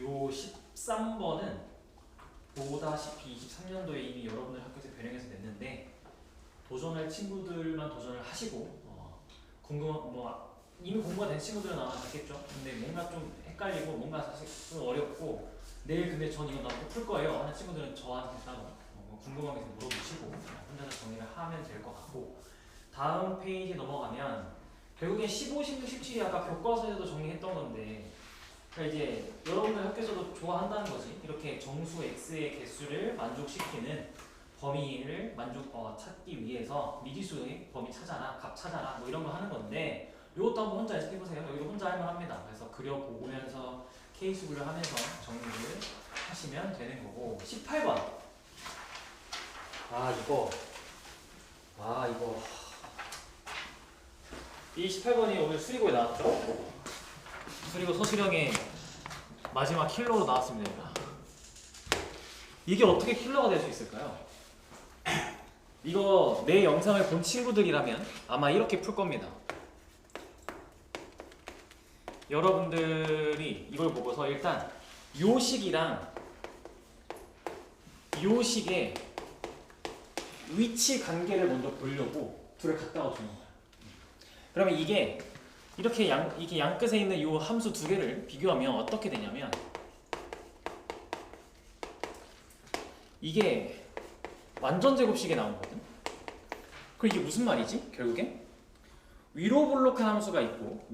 요 13번은 보다시피 23년도에 이미 여러분들 학교에서 변형해서 냈는데 도전할 친구들만 도전을 하시고 궁금한 이미 공부가 된 친구들은 아마 알겠죠. 근데 뭔가 좀 헷갈리고 뭔가 사실 좀 어렵고 내일 근데 전 이거 나도 풀 거예요 하는 친구들은 저한테 따로 궁금한 게 있으면 물어보시고 혼자서 정리를 하면 될 것 같고 다음 페이지 넘어가면 결국엔 15, 16, 17이 아까 교과서에서도 정리했던 건데 그러니까 이제 여러분들 학교에서도 좋아한다는 거지. 이렇게 정수 x의 개수를 만족시키는 범위를 찾기 위해서 미지수의 범위 찾아라, 값 찾아라 뭐 이런 거 하는 건데 이것도 한번 혼자 연습해보세요. 여기도 혼자 할만 합니다. 그래서 그려보면서 케이스 분류하면서 정리를 하시면 되는 거고 18번 이 18번이 오늘 수리고에 나왔죠? 수리고 서술형의 마지막 킬러로 나왔습니다. 이게 어떻게 킬러가 될 수 있을까요? 이거 내 영상을 본 친구들이라면 아마 이렇게 풀 겁니다. 여러분들이 이걸 보고서 일단 요 식이랑 요 식의 위치 관계를 먼저 보려고 둘을 갖다가 주는 거야. 그러면 이게 이렇게 이게 양끝에 있는 요 함수 두 개를 비교하면 어떻게 되냐면 이게 완전 제곱식에 나오거든. 그럼 이게 무슨 말이지? 결국에 위로 블록한 함수가 있고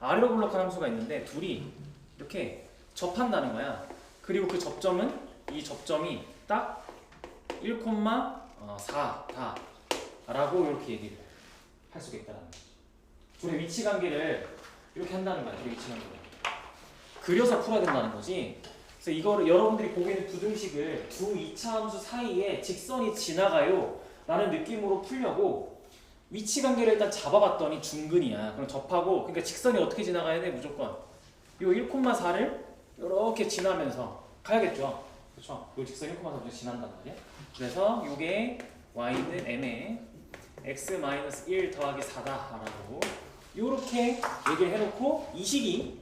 아래로 블록한 함수가 있는데 둘이 이렇게 접한다는 거야. 그리고 그 접점은 이 접점이 딱 1,4다 라고 이렇게 얘기를 할 수가 있다는 거야. 둘의 위치 관계를 이렇게 한다는 거야. 둘의 위치 관계를 그려서 풀어야 된다는 거지. 그래서 이거를 여러분들이 보고 있는 부등식을 두 이차 함수 사이에 직선이 지나가요 라는 느낌으로 풀려고 위치 관계를 일단 잡아봤더니 중근이야. 그럼 접하고 그러니까 직선이 어떻게 지나가야 돼? 무조건 요 1,4를 이렇게 지나면서 가야겠죠. 그렇죠? 요 직선 1,4를 지난단 말이야. 그래서 요게 y는 m에 x-1 더하기 4다라고 요렇게 얘기를 해놓고 이 식이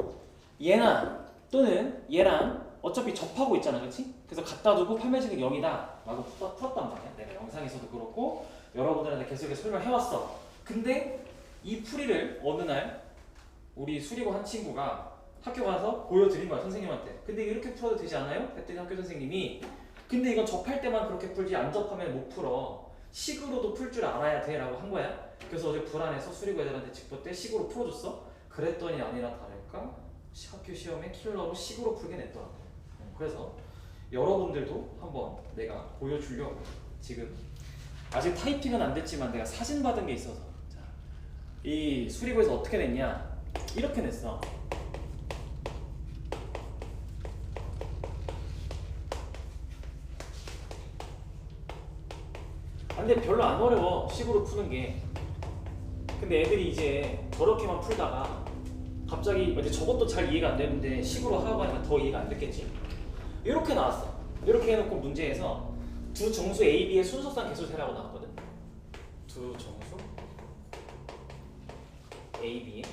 얘나 또는 얘랑 어차피 접하고 있잖아, 그렇지? 그래서 갖다 두고 판별식은 0이다 라고 풀었단 말이야. 내가 영상에서도 그렇고 여러분들한테 계속해서 설명해왔어. 근데 이 풀이를 어느 날 우리 수리고 한 친구가 학교 가서 보여드린 거야, 선생님한테. 근데 이렇게 풀어도 되지 않아요? 했더니 학교 선생님이 근데 이건 접할 때만 그렇게 풀지 안 접하면 못 풀어. 식으로도 풀 줄 알아야 돼 라고 한 거야. 그래서 어제 불안해서 수리고 애들한테 직보 때 식으로 풀어줬어. 그랬더니 아니나 다를까 학교 시험에 킬러로 식으로 풀게 냈더라고. 그래서 여러분들도 한번 내가 보여주려고 지금 아직 타이핑은 안 됐지만 내가 사진 받은 게 있어서 자, 이 수리고에서 어떻게 냈냐 이렇게 냈어. 근데 별로 안 어려워 식으로 푸는 게. 근데 애들이 이제 저렇게만 풀다가 갑자기 이제 저것도 잘 이해가 안 되는데 식으로 하고 하니까 더 이해가 안 됐겠지. 이렇게 나왔어. 이렇게 해놓고 문제에서 두 정수 A, B의 순서상 개수 세라고 나왔거든. 두 정수 A, B의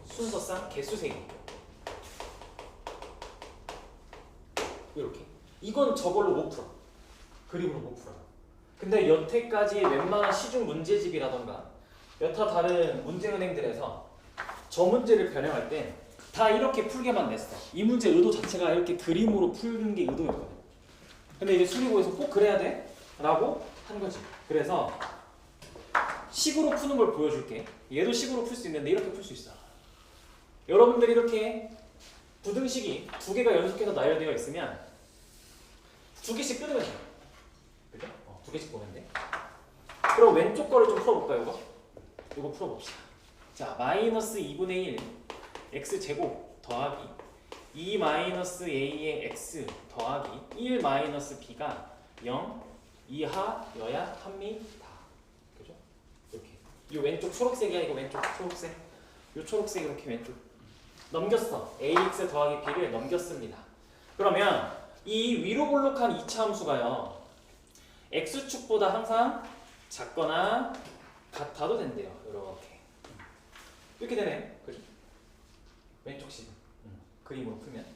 순서상 개수 세기. 이렇게. 이건 저걸로 못 풀어. 그림으로 못 풀어. 근데 여태까지 웬만한 시중 문제집이라던가 여타 다른 문제은행들에서 저 문제를 변형할 때 다 이렇게 풀게만 냈어. 이 문제 의도 자체가 이렇게 그림으로 푸는 게 의도였거든. 근데 이제 수리고에서 꼭 그래야 돼? 라고 한 거지. 그래서 식으로 푸는 걸 보여줄게. 얘도 식으로 풀 수 있는데 이렇게 풀 수 있어. 여러분들이 이렇게 부등식이 두 개가 연속해서 나열되어 있으면 두 개씩 끊으면 돼. 그죠? 두 개씩 보면 돼. 그럼 왼쪽 거를 좀 풀어볼까요, 이거 풀어봅시다. 자, 마이너스 2분의 1 x제곱 더하기 2 마이너스 a의 x 더하기 1 마이너스 b가 0 이하여야 합니다. 그죠? 이렇게. 이 왼쪽 초록색이야. 이거 왼쪽 초록색. 이 초록색 이렇게 왼쪽 넘겼어. ax 더하기 b를 넘겼습니다. 그러면 이 위로 볼록한 2차 함수가요 x축보다 항상 작거나 같아도 된대요. 이렇게 되네. 그죠? 그림으로 풀면.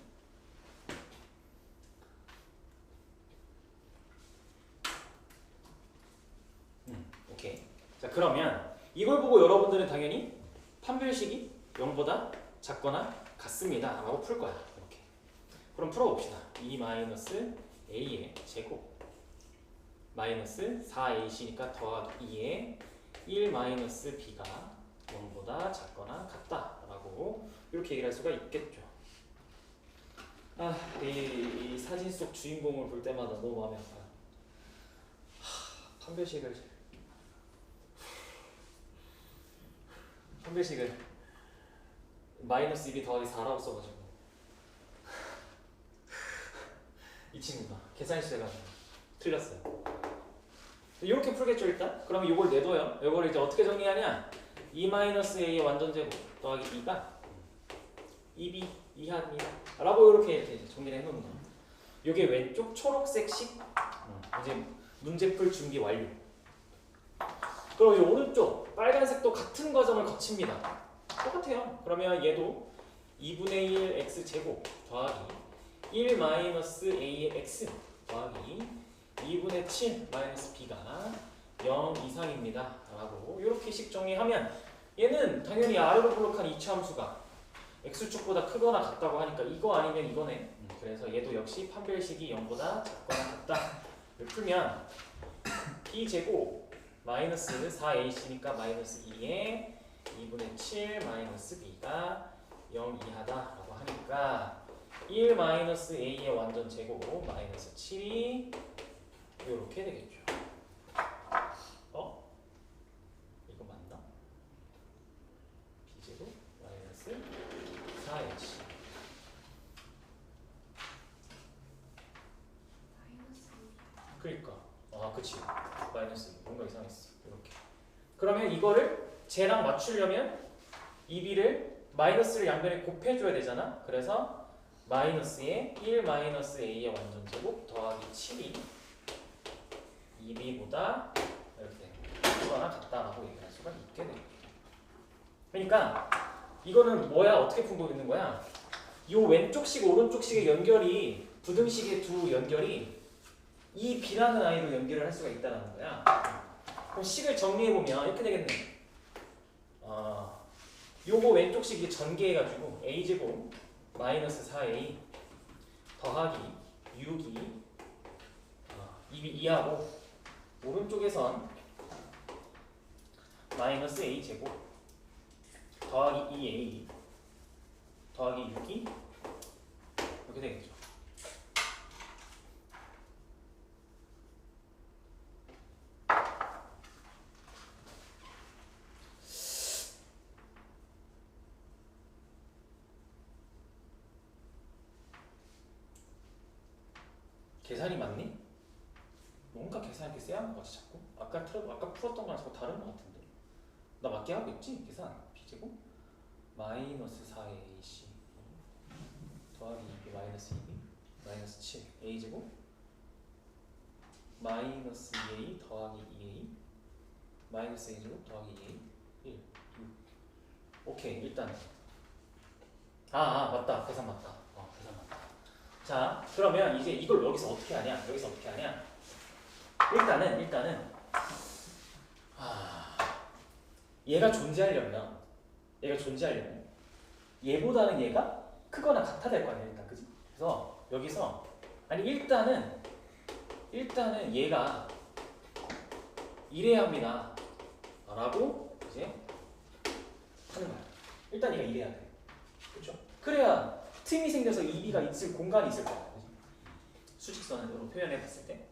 오케이. 자, 그러면 이걸 보고 여러분들은 당연히 판별식이 0보다 작거나 같습니다 라고 풀 거야. 이렇게. 그럼 풀어봅시다. 2-a의 제곱 마이너스 4ac니까 더하기 2에 1-b가 0보다 작거나 같다 라고 이렇게 얘기를 할 수가 있겠죠. 이 사진 속 주인공을 볼 때마다 너무 마음이 아파요. 판별식을 마이너스 1이 더하기 4라고 써가지고 이 친구가 계산이 돼가지고 틀렸어요. 이렇게 풀겠죠 일단? 그럼 이걸 내둬요. 이걸 이제 어떻게 정리하냐? 2-a의 완전제곱 더하기 b가 2b 이하입니다 라고 이렇게 정리를 해놓는 거예요. 이게 왼쪽 초록색식 이제 문제 풀 준비 완료. 그럼 이 오른쪽 빨간색도 같은 과정을 거칩니다. 똑같아요. 그러면 얘도 2분의 1 x제곱 더하기 1-a의 x 더하기 2분의 7 b가 0 이상입니다 라고 이렇게 식 정리하면 얘는 당연히 아래로 블록한 이차함수가 x축보다 크거나 같다고 하니까 이거 아니면 이거네. 그래서 얘도 역시 판별식이 0보다 작거나 같다 를 풀면 b제곱 마이너스 4ac니까 마이너스 2에 2분의 7 b가 0 이하다라고 하니까 1-a의 완전 제곱 마이너스 7이 이렇게 되겠죠. 이거 맞나? b제곱 마이너스 4h 그러니까 그치 마이너스 뭔가 이상했어. 이렇게 그러면 이거를 쟤랑 맞추려면 이 b를 마이너스를 양변에 곱해줘야 되잖아. 그래서 마이너스에 1-a의 완전제곱 더하기 7이 2b보다 이렇게 크거나 같다라고 얘기할 수가 있게 됩니다. 그러니까 이거는 뭐야? 어떻게 풀고 있는 거야? 이 왼쪽식 오른쪽식의 연결이 부등식의 두 연결이 이 b라는 아이로 연결을 할 수가 있다는 거야. 그럼 식을 정리해보면 이렇게 되겠네. 요거 왼쪽식이 전개해가지고 a제곱 마이너스 4a 더하기 6이 2b 2하고 오른쪽에선 마이너스 a제곱 더하기 2a 더하기 6이 이렇게 되겠죠. 계산이 맞니? 뭔가 계산이 이렇게 쎄한 것 같지 자꾸? 아까 풀었던 거랑 자꾸 다른 것 같은데? 나 맞게 하고 있지? 계산 b제곱 마이너스 4ac 더하기 2b 마이너스 2b 마이너스 7 a제곱 마이너스 2a 더하기 2a 마이너스 a제곱 더하기 2a 1 6 오케이 일단 맞다 계산 맞다. 계산 맞다. 자 그러면 이제 이걸 여기서 어떻게 하냐? 일단은 얘가 존재하려면 얘보다는 얘가 크거나 같아 될 거 아니야 일단 그지? 그래서 여기서 일단은 얘가 이래야 합니다 라고 이제 하는 거야. 일단 얘가 이래야 돼. 그렇죠? 그래야 틈이 생겨서 2b가 있을 공간이 있을 거야. 그지? 수직선으로 표현해 봤을 때.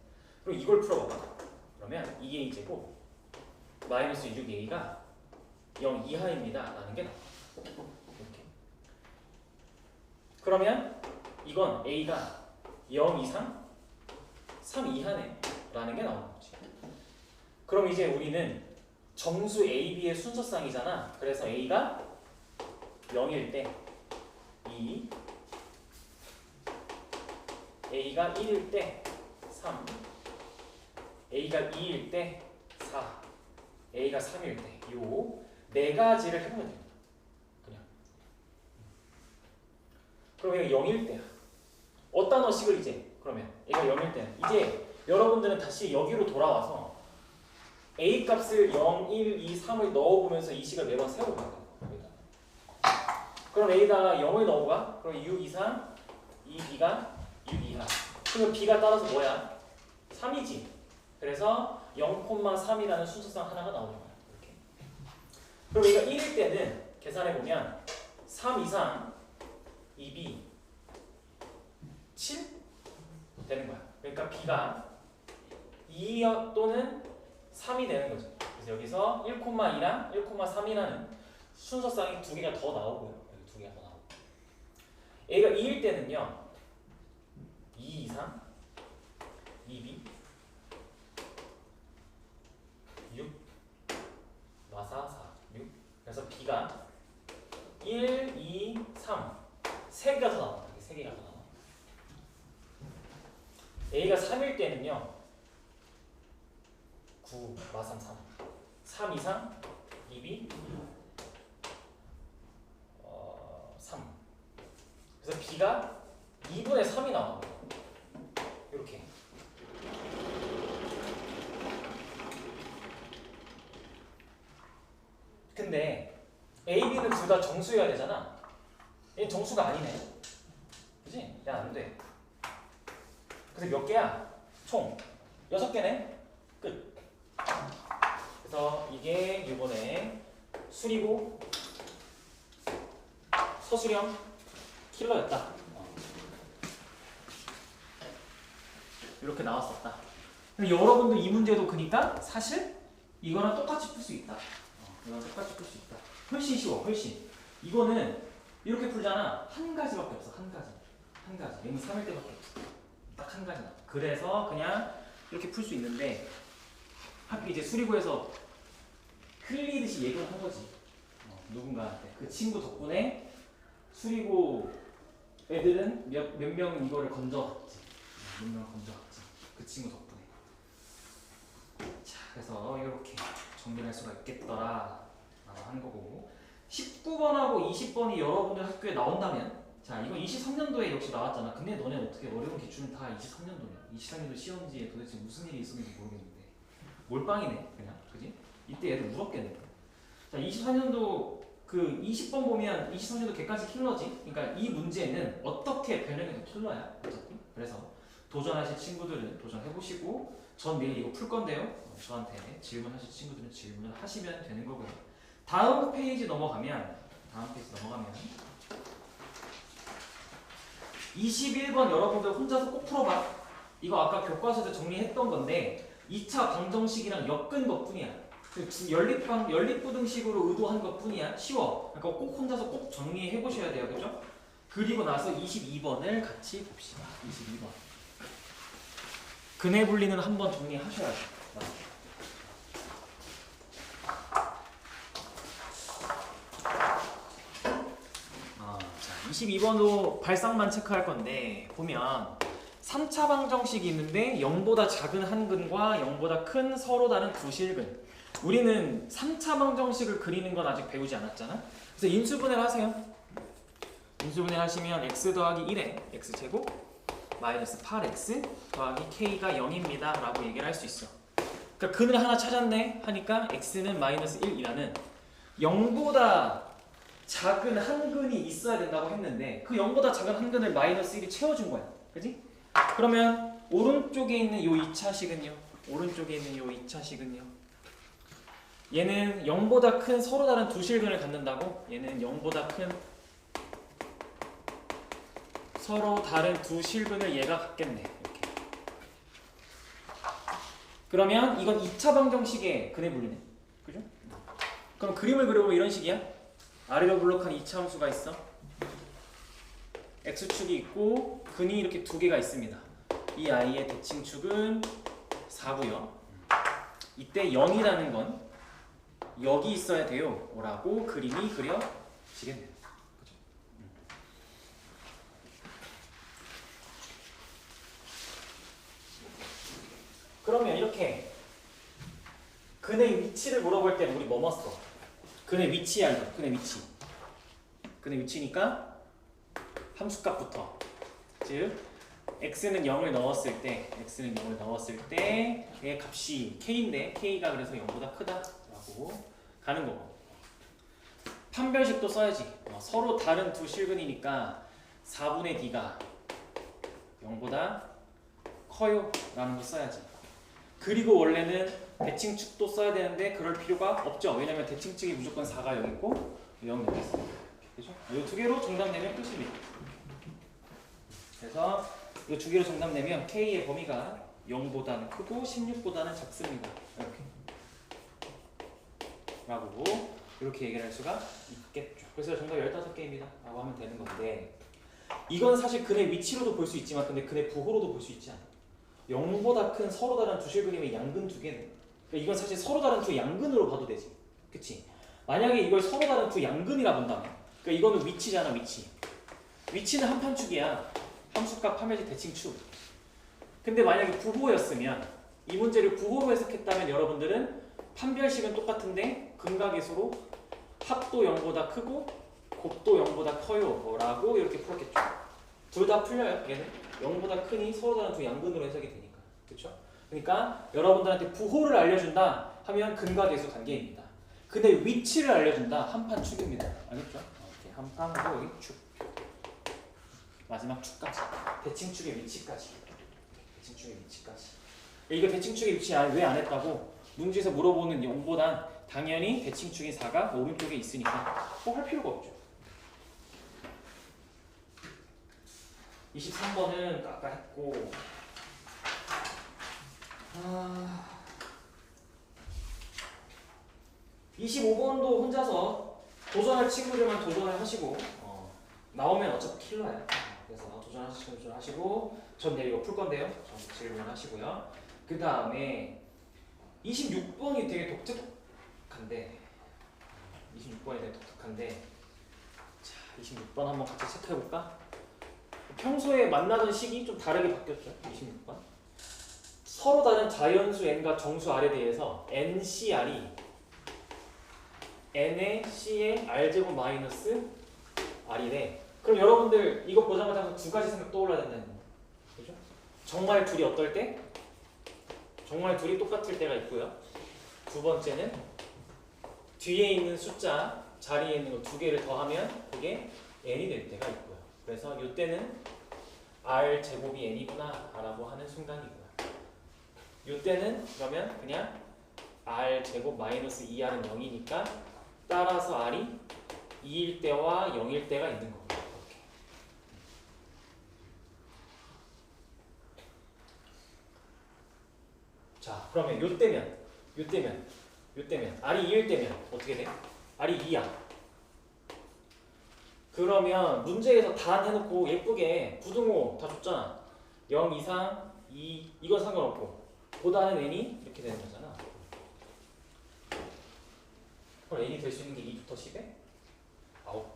그럼 이걸 풀어봐봐. 그러면 2a제곱 마이너스 6a가 0 이하입니다 라는 게 나와. 이렇게. 그러면 이건 a가 0 이상 3 이하네 라는 게 나오는 거지. 그럼 이제 우리는 정수 a, b의 순서쌍이잖아. 그래서 a가 0일 때 2, a가 1일 때 3, a가 2일 때 4, a가 3일 때 요 네 가지를 해보면 됩니다. 그냥. 그럼 얘가 0일 때야. 어떤 어식을 이제 그러면 얘가 0일 때는 이제 여러분들은 다시 여기로 돌아와서 A 값을 0, 1, 2, 3을 넣어보면서 이 식을 매번 세워봐야 돼요. 그럼 A다가 0을 넣어봐. 그럼 6 이상 2B가 6 이하. 그러면 B가 따라서 뭐야? 3이지. 그래서 0,3이라는 순서상 하나가 나오는 거야. 이렇게. 그럼 얘가 1일 때는 계산해보면 3 이상 2B 7 되는 거야. 그러니까 B가 2 또는 3이 되는 거죠. 그래서 여기서 1,2랑 1,3이라는 순서상이 두 개가 더 나오고요. 여기 두 개가 더 나오고. A가 2일 때는요. 2 이상 2B 6 마사 4 6 그래서 B가 1, 2, 3 세 개가 더 나온다. 세 개가 더 나와. A가 3일 때는요. 9 마삼 3 3 이상 2B 3 그래서 B가 2분의 3이 나와요. 이렇게. 근데 A, B는 둘 다 정수여야 되잖아. 얘는 정수가 아니네. 그치? 야, 안 돼. 그래서 몇 개야? 총 6개네? 끝. 그래서 이게 이번에 수리고 서술형 킬러였다. 이렇게 나왔었다. 여러분도 이 문제도 그니까 사실 이거랑 똑같이 풀 수 있다. 이거랑 똑같이 풀 수 있다. 훨씬 쉬워, 훨씬. 이거는 이렇게 풀잖아. 한 가지밖에 없어, 한 가지. 한 가지. 얘는 3일 때밖에 없어. 딱 한 가지 나와. 그래서 그냥 이렇게 풀 수 있는데 하필 이제 수리고에서 흘리듯이 얘기를 한 거지. 누군가한테. 그 친구 덕분에 수리고 애들은 몇 명은 이거를 건져갔지. 몇 명을 건져갔지. 그 친구 덕분에. 자, 그래서 이렇게 정리할 수가 있겠더라 라고 하는 거고 19번하고 20번이 여러분들 학교에 나온다면 자, 이건 23년도에 역시 나왔잖아. 근데 너네 어떻게 어려운 기출은 다 23년도냐. 23년도 시험지에 도대체 무슨 일이 있었는지 모르겠는데 몰빵이네 그냥. 그지? 이때 애들 울었겠네. 자, 24년도 그 20번 보면 23년도 객관식 킬러지. 그러니까 이 문제는 어떻게 변형해도 킬러야. 어차피. 그래서 도전하실 친구들은 도전해보시고 전 내일 이거 풀 건데요. 저한테 질문하실 친구들은 질문을 하시면 되는 거고요. 다음 페이지 넘어가면 21번 여러분들 혼자서 꼭 풀어봐. 이거 아까 교과서에서 정리했던 건데 2차 방정식이랑 엮은 것뿐이야. 연립부등식으로 의도한 것뿐이야. 쉬워. 그러니까 꼭 혼자서 꼭 정리해 보셔야 돼요. 그죠? 그리고 나서 22번을 같이 봅시다. 22번. 근해 분리는 한번 정리하셔야 돼요. 자, 22번도 발상만 체크할 건데 보면 3차 방정식이 있는데 0보다 작은 한 근과 0보다 큰 서로 다른 두 실근. 우리는 3차 방정식을 그리는 건 아직 배우지 않았잖아. 그래서 인수분해를 하세요. 인수분해를 하시면 x 더하기 1에 x제곱 마이너스 8x 더하기 k가 0입니다 라고 얘기를 할 수 있어. 그러니까 근을 하나 찾았네 하니까 x는 마이너스 1이라는 0보다 작은 한 근이 있어야 된다고 했는데 그 0보다 작은 한 근을 마이너스 1이 채워준 거야. 그지? 그러면 오른쪽에 있는 요 2차식은요. 오른쪽에 있는 요 2차식은요. 얘는 0보다 큰 서로 다른 두 실근을 갖는다고? 얘는 0보다 큰 서로 다른 두 실근을 얘가 갖겠네. 이렇게. 그러면 이건 2차 방정식의 근해 분리네. 그죠? 그럼 그림을 그려보면 이런 식이야. 아래로 블록한 2차 함수가 있어. x축이 있고 근이 이렇게 두 개가 있습니다. 이 아이의 대칭축은 4고요. 이때 0이라는 건 여기 있어야 돼요 라고 그림이 그려지겠네요. 그죠? 그러면 이렇게 근의 위치를 물어볼 때는 우리 뭐 써? 근의 위치 알죠? 근의 위치. 근의 위치니까 함수값부터. 즉 x는 0을 넣었을 때 의 값이 k인데 k가 그래서 0보다 크다라고 가는 거고. 판별식도 써야지. 서로 다른 두 실근이니까 4분의 d가 0보다 커요 라는 거 써야지. 그리고 원래는 대칭축도 써야 되는데 그럴 필요가 없죠. 왜냐면 대칭축이 무조건 4가 0 있고 0 여기 있어. 그죠? 이 두 개로 정답 내면 끝입니다. 그래서 이 두 개로 정답 내면 k의 범위가 0보다는 크고 16보다는 작습니다. 이렇게. 라고 이렇게 얘기를 할 수가 있겠죠. 그래서 정답 15개입니다. 라고 하면 되는 건데 이건 사실 근의 위치로도 볼 수 있지만 근데 근의 부호로도 볼 수 있지 않아요. 0보다 큰 서로 다른 두 실근이면 양근 두 개네. 그러니까 이건 사실 서로 다른 두 양근으로 봐도 되지. 그치? 만약에 이걸 서로 다른 두 양근이라 본다면 그러니까 이거는 위치잖아. 위치는 한판축이야. 함수값 판별식 대칭축. 근데 만약에 부호였으면 이 문제를 부호로 해석했다면 여러분들은 판별식은 똑같은데 근각의수로 합도 0보다 크고 곱도 0보다 커요 라고 이렇게 풀었겠죠. 둘 다 풀려요. 얘는 0보다 크니 서로 다른 두 양근으로 해석이 되니까. 그렇죠? 그러니까 여러분들한테 부호를 알려준다 하면 근각의수 관계입니다. 근데 위치를 알려준다 한판축입니다. 알겠죠? 이렇게 한판하고 여기 축. 마지막 축까지. 대칭축의 위치까지. 이거 대칭축의 위치 왜 안 했다고 문제에서 물어보는 0보단 당연히 대칭축인 4가 오른쪽에 있으니까 꼭 할 필요가 없죠. 23번은 아까 했고 25번도 혼자서 도전할 친구들만 도전을 하시고 나오면 어차피 킬러야. 그래서 도전하시고 전 내일 이거 풀 건데요. 전 질문하시고요. 그 다음에 26번이 되게 독특한데 자 26번 한번 같이 체크해볼까? 평소에 만나던 식이 좀 다르게 바뀌었죠. 26번 서로 다른 자연수 n과 정수 r에 대해서 ncr이 n의 c의 r제곱 마이너스 r이래. 그럼 여러분들 이거 보자마자 두 가지 생각 떠올라야 된다는 거예요. 그죠? 정말 둘이 어떨 때? 정말 둘이 똑같을 때가 있고요. 두 번째는 뒤에 있는 숫자 자리에 있는 거 두 개를 더하면 그게 n이 될 때가 있고요. 그래서 이때는 r 제곱이 n이구나 라고 하는 순간이고요. 이때는 그러면 그냥 r 제곱 마이너스 2r은 0이니까 따라서 r이 2일 때와 0일 때가 있는 겁니다. 이렇게. 자 그러면 요때면 r이 2일 때면 어떻게 돼? r이 2야. 그러면 문제에서 단 해놓고 예쁘게 부등호 다 줬잖아. 0 이상 2 이건 상관없고 보다는 n이 이렇게 되는 거잖아. 그럼 n이 될 수 있는 게 2부터 10에 9개.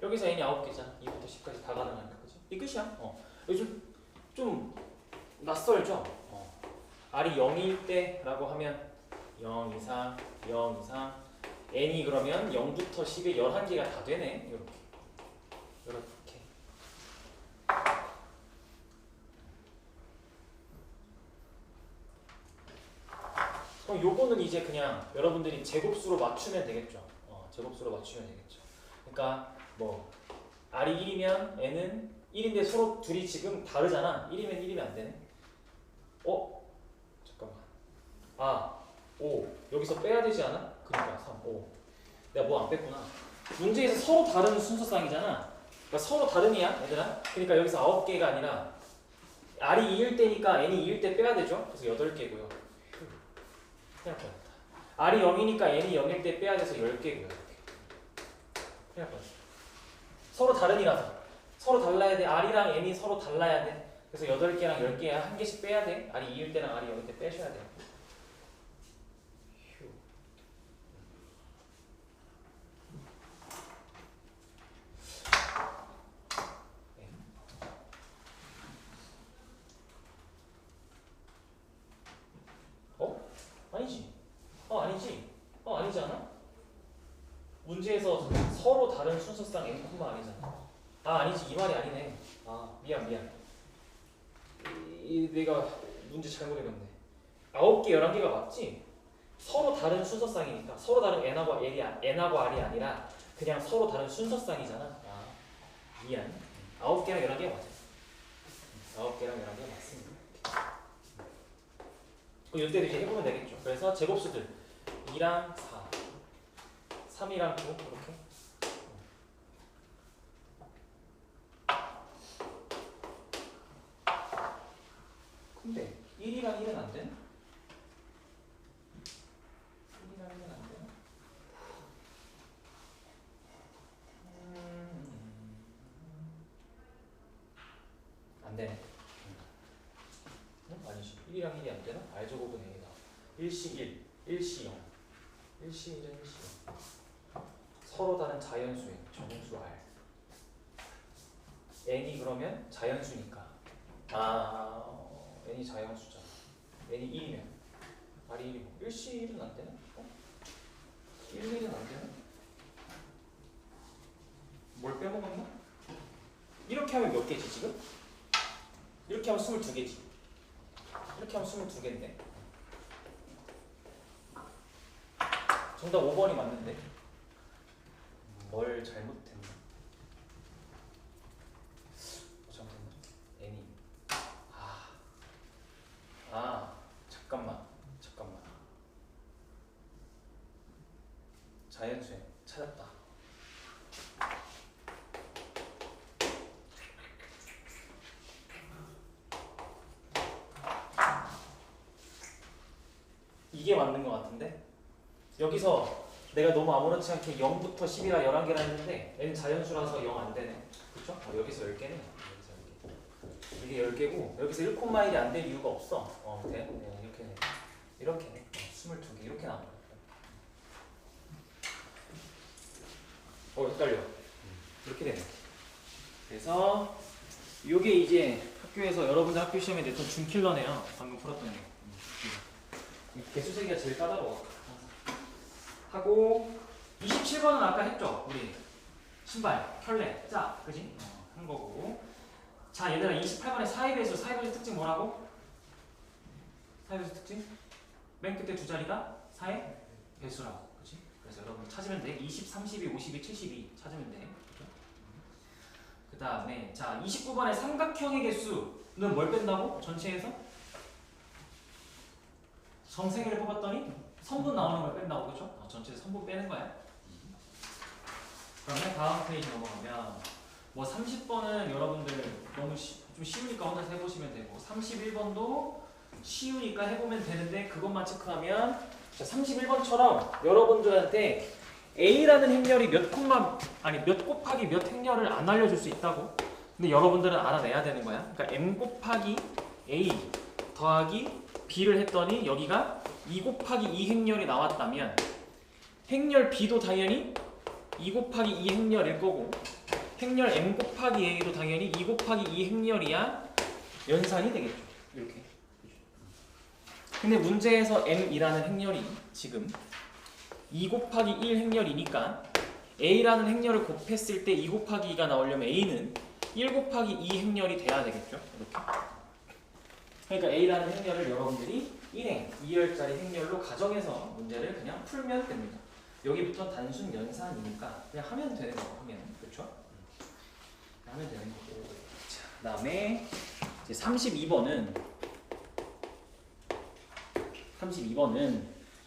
여기서 n이 9개잖아. 2부터 10까지 다 가능하니까 그지? 이 끝이야. 요즘 좀 낯설죠? r이 0일 때라고 하면 0 이상 n이 그러면 0부터 10에 11개가 다 되네. 이렇게. 그럼 요거는 이제 그냥 여러분들이 제곱수로 맞추면 되겠죠. 제곱수로 맞추면 되겠죠. 그러니까 뭐 r이 1이면 n은 1인데 서로 둘이 지금 다르잖아. 1이면 1이면 안 되네. 잠깐만. 5 여기서 빼야 되지 않아? 그러니까 3, 5 내가 뭐 안 뺐구나. 문제에서 서로 다른 순서쌍이잖아. 그러니까 서로 다른이야 얘들아. 그러니까 여기서 9개가 아니라 r이 2일 때니까 n이 2일 때 빼야 되죠. 그래서 8개고요. r이 0이니까 n이 0일 때 빼야 돼서 10개고요. 서로 다른이라서 서로 달라야 돼. r이랑 n이 서로 달라야 돼. 그래서 8개랑 10개야. 한 개씩 빼야 돼. r이 2일 때랑 r이 0일 때 빼셔야 돼. 아니지. 아니지 않아? 문제에서 서로 다른 순서상 n, 아니잖아. 아니지. 이 말이 아니네. 미안. 내가 문제 잘못 읽었네. 9개, 11개가 맞지? 서로 다른 순서상이니까 서로 다른 n하고 r이 아니라 그냥 서로 다른 순서상이잖아. 미안. 9개랑 11개가 맞아. 9개랑 11개가 맞습니다. 이때도 이제 해보면 되겠죠. 그래서 제곱수들 2랑 4, 3이랑 9 이렇게. 근데 1이랑 1은 안 되나? 1이랑 1은 안 되나? 안 되네. 아니지. 1이랑 1이 안 되나? R 제곱은 A다. 1시 1, 1시 0. 1시 1은 1시 0. 서로 다른 자연수의 정수 R. n이 그러면 자연수니까. n이 자연수잖아. n이 1이면 R이 1이고 1시 1은 안 되나? 1, 1은 안 되나? 뭘 빼먹었나? 이렇게 하면 몇 개지 지금? 이렇게 하면 22개지. 이렇게 하면 22개인데. 정답 5번이 맞는데. 뭘 잘못했나? 잘못했나? n이. 잠깐만. 자연수에 찾았다. 이게 맞는 것 같은데? 여기서 내가 너무 아무렇지 않게 0부터 10이라 11개라 했는데 n은 자연수라서 0 안 되네. 그쵸? 여기서 10개네. 이게 10개고 여기서 1,1이 안 될 이유가 없어. 돼? 네, 이렇게네. 22개 이렇게 나온 거야. 헷갈려. 이렇게 되네. 그래서 이게 이제 학교에서 여러분들 학교 시험에 냈던 준킬러네요. 방금 풀었던 게. 개수세기가 제일 까다로워. 하고 27번은 아까 했죠. 우리 신발, 켤레, 짝, 그지? 한 거고. 자, 얘들아 28번에 사이배수 특징 뭐라고? 사이배수 특징? 맨 끝에 두 자리가 사의 배수라고, 그지? 그래서 여러분 찾으면 돼. 20, 32, 52, 72 찾으면 돼. 그 다음에 자 29번에 삼각형의 개수는 뭘 뺀다고? 전체에서? 정생애를 뽑았더니 선분 나오는 걸 뺀다고, 그죠? 전체에서 선분 빼는 거야. 그러면 다음 페이지 넘어가면 뭐 30번은 여러분들 너무 좀 쉬우니까 혼자서 해보시면 되고 31번도 쉬우니까 해보면 되는데 그것만 체크하면 자 31번처럼 여러분들한테 A라는 행렬이 몇 곱하기 몇 행렬을 안 알려줄 수 있다고. 근데 여러분들은 알아내야 되는 거야. 그러니까 M 곱하기 A 더하기 B를 했더니 여기가 2 곱하기 2 행렬이 나왔다면 행렬 B도 당연히 2 곱하기 2 행렬일 거고 행렬 M 곱하기 A도 당연히 2 곱하기 2 행렬이야 연산이 되겠죠. 이렇게. 근데 문제에서 M이라는 행렬이 지금 2 곱하기 1 행렬이니까 A라는 행렬을 곱했을 때 2 곱하기 2가 나오려면 A는 1 곱하기 2 행렬이 돼야 되겠죠. 이렇게. 그러니까 A라는 행렬을 여러분들이 1행, 2열짜리 행렬로 가정해서 문제를 그냥 풀면 됩니다. 여기부터 단순 연산이니까 그냥 하면 되는 거 하면 그렇죠? 하면 되는 거고. 자, 그다음에 이제 32번은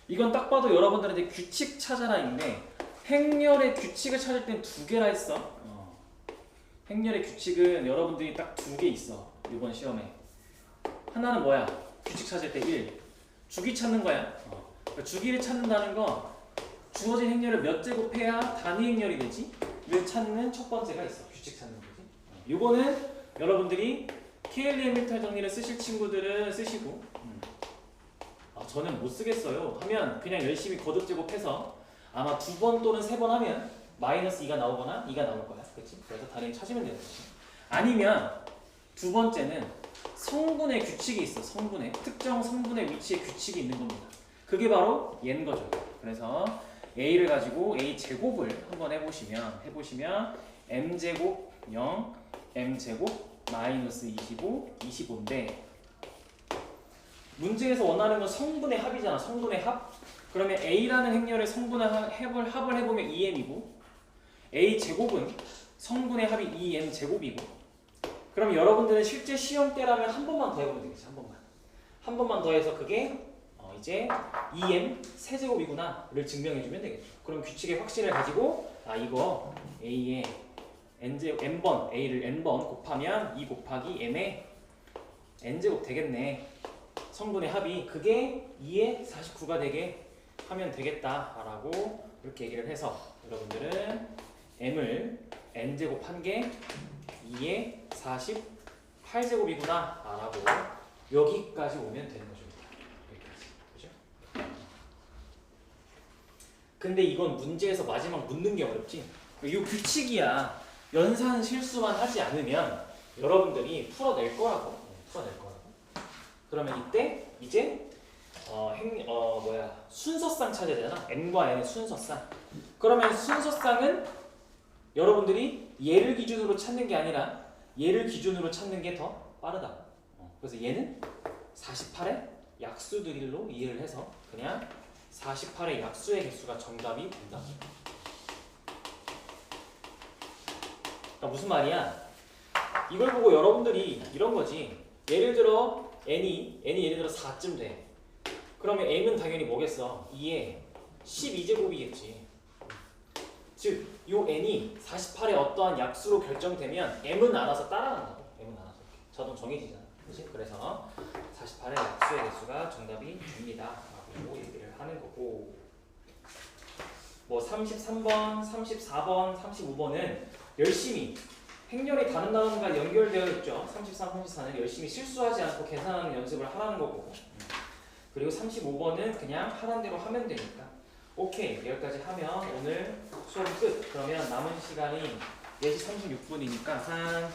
이건 딱 봐도 여러분들한테 규칙 찾아라인데 행렬의 규칙을 찾을 땐 두 개라 했어. 행렬의 규칙은 여러분들이 딱 두 개 있어. 이번 시험에. 하나는 뭐야? 규칙 찾을 때 1. 주기 찾는 거야. 그러니까 주기를 찾는다는 거 주어진 행렬을 몇 제곱해야 단위 행렬이 되지? 를 찾는 첫 번째가 있어. 규칙 찾는 거지. 요거는 여러분들이 KLM 일탈 정리를 쓰실 친구들은 쓰시고 저는 못 쓰겠어요 하면 그냥 열심히 거듭 제곱해서 아마 2번 또는 3번 하면 마이너스 2가 나오거나 2가 나올 거야. 그치? 그래서 단위 찾으면 되는 거지. 아니면 두 번째는 성분의 규칙이 있어. 특정 성분의 위치에 규칙이 있는 겁니다. 그게 바로 얘인 거죠. 그래서 a를 가지고 a 제곱을 한번 해보시면 m제곱 0, m제곱 마이너스 25, 25인데 문제에서 원하는 건 성분의 합이잖아. 성분의 합. 그러면 a라는 행렬의 성분의 합을 해보면 2m이고 a 제곱은 성분의 합이 2m 제곱이고 그럼 여러분들은 실제 시험 때라면 한 번만 더 해보면 되겠지. 한 번만 더 해서 그게 이제 2m 세제곱이구나를 증명해주면 되겠죠. 그럼 규칙의 확신을 가지고 이거 a의 n번 a를 n번 곱하면 2 곱하기 m의 n제곱 되겠네. 성분의 합이 그게 2의 49가 되게 하면 되겠다라고 이렇게 얘기를 해서 여러분들은 m을 n제곱 한 게 2의 48제곱이구나 라고 여기까지 오면 되는 거죠. 여기까지. 그죠? 근데 이건 문제에서 마지막 묻는 게 어렵지. 이 규칙이야. 연산 실수만 하지 않으면 여러분들이 풀어낼 거라고. 그러면 이때 이제 순서상 찾아야 되잖아. n과 n의 순서상. 그러면 순서상은 여러분들이 얘를 기준으로 찾는 게 아니라 얘를 기준으로 찾는 게 더 빠르다. 그래서 얘는 48의 약수들로 이해를 해서 그냥 48의 약수의 개수가 정답이 된다. 그러니까 무슨 말이야? 이걸 보고 여러분들이 이런 거지. 예를 들어 n이 예를 들어 4쯤 돼. 그러면 m은 당연히 뭐겠어? 2의 12제곱이겠지. 즉, 요 n이 48의 어떠한 약수로 결정되면 m은 알아서 따라간다고. m은 알아서 자동 정해지잖아. 그렇지? 그래서 48의 약수의 개수가 정답이 됩니다. 라고 얘기를 하는 거고. 뭐 33번, 34번, 35번은 열심히 행렬이 다른 단원과 연결되어 있죠. 33, 34는 열심히 실수하지 않고 계산하는 연습을 하라는 거고. 그리고 35번은 그냥 하란 대로 하면 되니까. 오케이, 여기까지 하면 오늘 수업 끝. 그러면 남은 시간이 4시 36분이니까 한